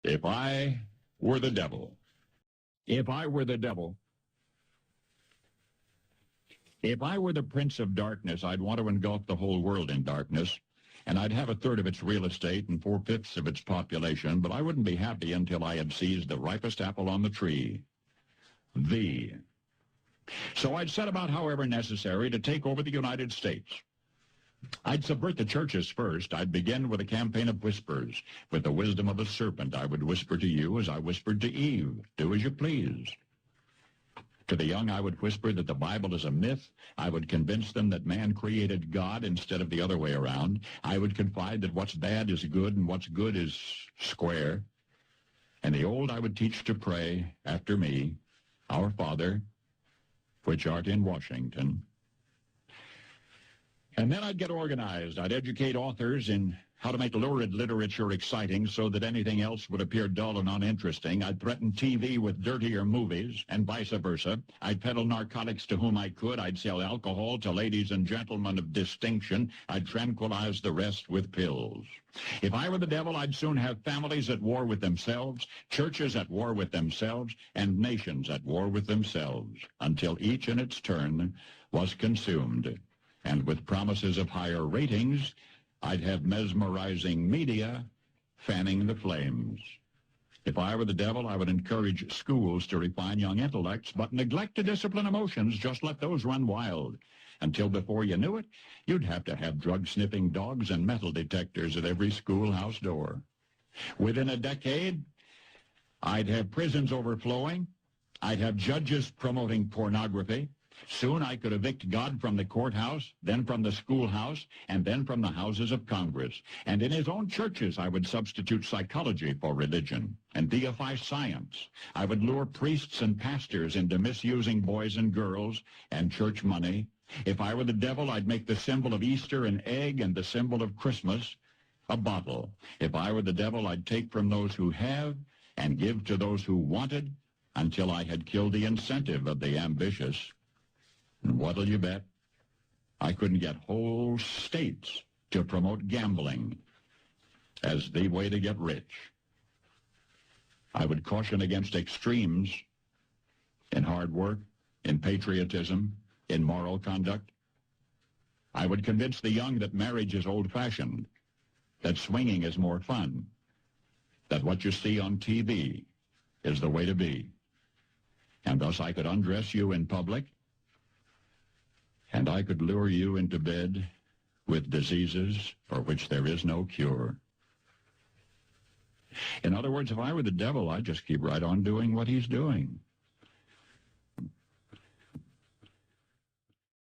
If I were the devil, if I were the devil, if I were the prince of darkness, I'd want to engulf the whole world in darkness, and I'd have a third of its real estate and 4/5 of its population, but I wouldn't be happy until I had seized the ripest apple on the tree. So I'd set about, however necessary, to take over the United States. I'd subvert the churches first. I'd begin with a campaign of whispers. With the wisdom of a serpent, I would whisper to you as I whispered to Eve, do as you please. To the young, I would whisper that the Bible is a myth. I would convince them that man created God instead of the other way around. I would confide that what's bad is good and what's good is square. And the old I would teach to pray after me, Our Father, which art in Washington. And then I'd get organized. I'd educate authors in how to make lurid literature exciting so that anything else would appear dull and uninteresting. I'd threaten TV with dirtier movies and vice versa. I'd peddle narcotics to whom I could. I'd sell alcohol to ladies and gentlemen of distinction. I'd tranquilize the rest with pills. If I were the devil, I'd soon have families at war with themselves, churches at war with themselves, and nations at war with themselves, until each in its turn was consumed. And with promises of higher ratings, I'd have mesmerizing media fanning the flames. If I were the devil, I would encourage schools to refine young intellects, but neglect to discipline emotions. Just let those run wild. Until before you knew it, you'd have to have drug-sniffing dogs and metal detectors at every schoolhouse door. Within a decade, I'd have prisons overflowing. I'd have judges promoting pornography. Soon I could evict God from the courthouse, then from the schoolhouse, and then from the houses of Congress. And in his own churches, I would substitute psychology for religion and deify science. I would lure priests and pastors into misusing boys and girls and church money. If I were the devil, I'd make the symbol of Easter an egg and the symbol of Christmas a bottle. If I were the devil, I'd take from those who have and give to those who wanted until I had killed the incentive of the ambitious. And what'll you bet? I couldn't get whole states to promote gambling as the way to get rich. I would caution against extremes in hard work, in patriotism, in moral conduct. I would convince the young that marriage is old-fashioned, that swinging is more fun, that what you see on TV is the way to be. And thus I could undress you in public, and I could lure you into bed with diseases for which there is no cure. In other words, if I were the devil, I'd just keep right on doing what he's doing.